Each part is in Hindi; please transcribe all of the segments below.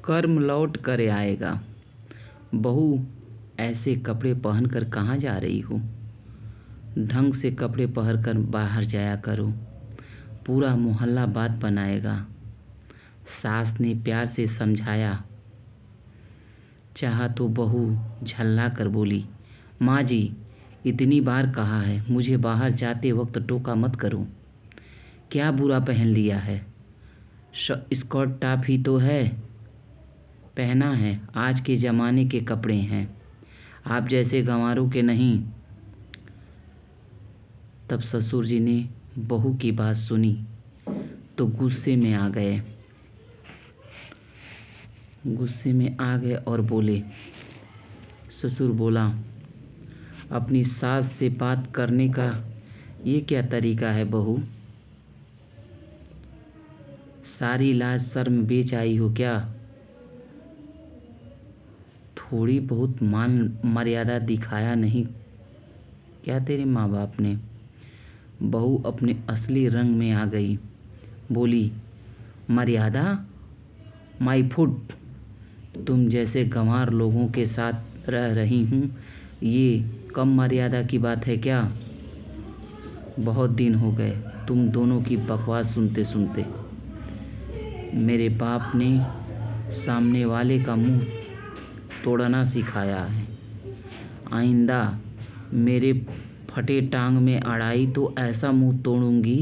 कर्म लौट कर आएगा। बहू, ऐसे कपड़े पहनकर कहाँ जा रही हो? ढंग से कपड़े पहनकर बाहर जाया करो, पूरा मोहल्ला बात बनाएगा। सास ने प्यार से समझाया। चाहा तो बहू झल्ला कर बोली, माँ जी, इतनी बार कहा है मुझे बाहर जाते वक्त टोका मत करो। क्या बुरा पहन लिया है? स्कर्ट टॉप ही तो है, पहना है। आज के ज़माने के कपड़े हैं, आप जैसे गंवारों के नहीं। तब ससुर जी ने बहू की बात सुनी तो गुस्से में आ गए और बोले। ससुर बोला, अपनी सास से बात करने का ये क्या तरीका है बहू? सारी लाज शर्म बेच आई हो क्या? थोड़ी बहुत मान मर्यादा दिखाया नहीं क्या तेरे माँ बाप ने? बहू अपने असली रंग में आ गई, बोली, मर्यादा? माय फुट, तुम जैसे गंवार लोगों के साथ रह रही हूँ, ये कम मर्यादा की बात है क्या? बहुत दिन हो गए तुम दोनों की बकवास सुनते सुनते। मेरे बाप ने सामने वाले का मुंह तोड़ना सिखाया है। आइंदा मेरे फटे टांग में अड़ाई तो ऐसा मुंह तोड़ूंगी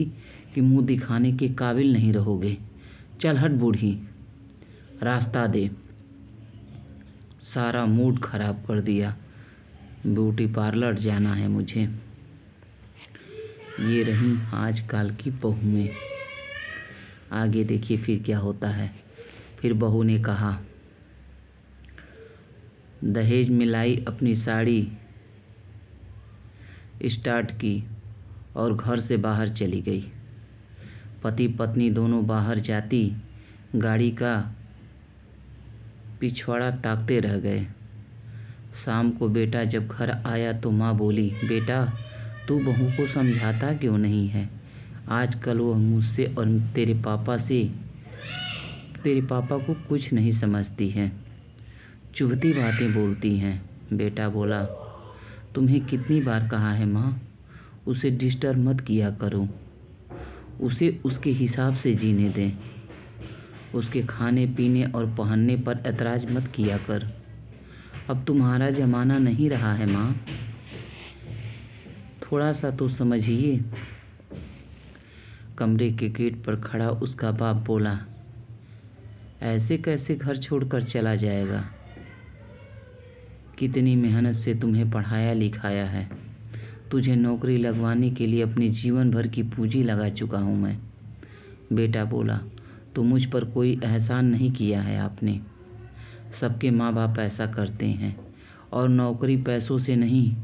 कि मुंह दिखाने के काबिल नहीं रहोगे। चल हट बूढ़ी, रास्ता दे। सारा मूड खराब कर दिया। ब्यूटी पार्लर जाना है मुझे। ये रही आजकल की बहुएं। आगे देखिए फिर क्या होता है। फिर बहू ने कहा, दहेज में लाई अपनी साड़ी स्टार्ट की और घर से बाहर चली गई। पति पत्नी दोनों बाहर जाती, गाड़ी का पिछवाड़ा ताकते रह गए। शाम को बेटा जब घर आया तो माँ बोली, बेटा तू बहू को समझाता क्यों नहीं है? आजकल वो मुझसे और तेरे पापा को कुछ नहीं समझती हैं, चुभती बातें बोलती हैं। बेटा बोला, तुम्हें कितनी बार कहा है माँ, उसे डिस्टर्ब मत किया करो, उसे उसके हिसाब से जीने दें, उसके खाने पीने और पहनने पर ऐतराज़ मत किया कर। अब तुम्हारा ज़माना नहीं रहा है माँ, थोड़ा सा तो समझिए। कमरे के गेट पर खड़ा उसका बाप बोला, ऐसे कैसे घर छोड़कर चला जाएगा? कितनी मेहनत से तुम्हें पढ़ाया लिखाया है, तुझे नौकरी लगवाने के लिए अपनी जीवन भर की पूंजी लगा चुका हूँ मैं। बेटा बोला, तो मुझ पर कोई एहसान नहीं किया है आपने। सबके माँ बाप ऐसा करते हैं, और नौकरी पैसों से नहीं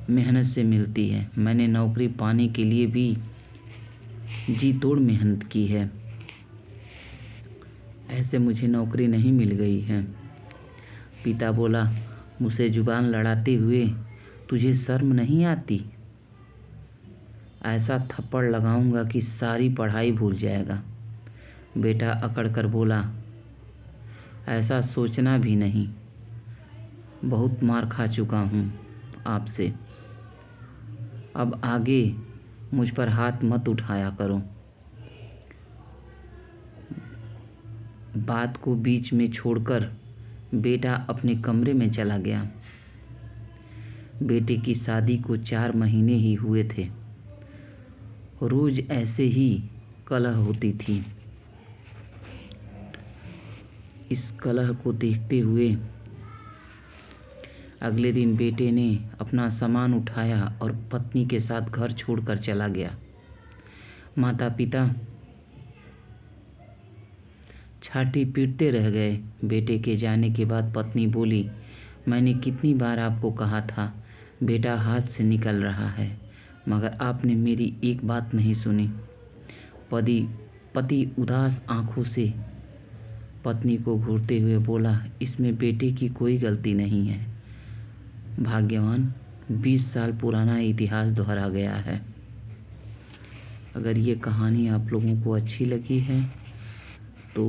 मेहनत से मिलती है। मैंने नौकरी पाने के लिए भी जी तोड़ मेहनत की है, ऐसे मुझे नौकरी नहीं मिल गई है। पिता बोला, मुझसे जुबान लड़ाते हुए तुझे शर्म नहीं आती? ऐसा थप्पड़ लगाऊंगा कि सारी पढ़ाई भूल जाएगा। बेटा अकड़ कर बोला, ऐसा सोचना भी नहीं, बहुत मार खा चुका हूँ आपसे, अब आगे मुझ पर हाथ मत उठाया करो। बात को बीच में छोड़कर बेटा अपने कमरे में चला गया। बेटे की शादी को 4 महीने ही हुए थे। रोज ऐसे ही कलह होती थी। इस कलह को देखते हुए अगले दिन बेटे ने अपना सामान उठाया और पत्नी के साथ घर छोड़कर चला गया। माता पिता छाती पीटते रह गए। बेटे के जाने के बाद पत्नी बोली, मैंने कितनी बार आपको कहा था बेटा हाथ से निकल रहा है, मगर आपने मेरी एक बात नहीं सुनी। पति उदास आंखों से पत्नी को घूरते हुए बोला, इसमें बेटे की कोई गलती नहीं है। भाग्यवान 20 साल पुराना इतिहास दोहरा गया है। अगर ये कहानी आप लोगों को अच्छी लगी है तो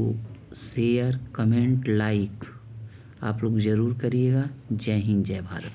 शेयर, कमेंट, लाइक आप लोग ज़रूर करिएगा। जय हिंद, जय भारत।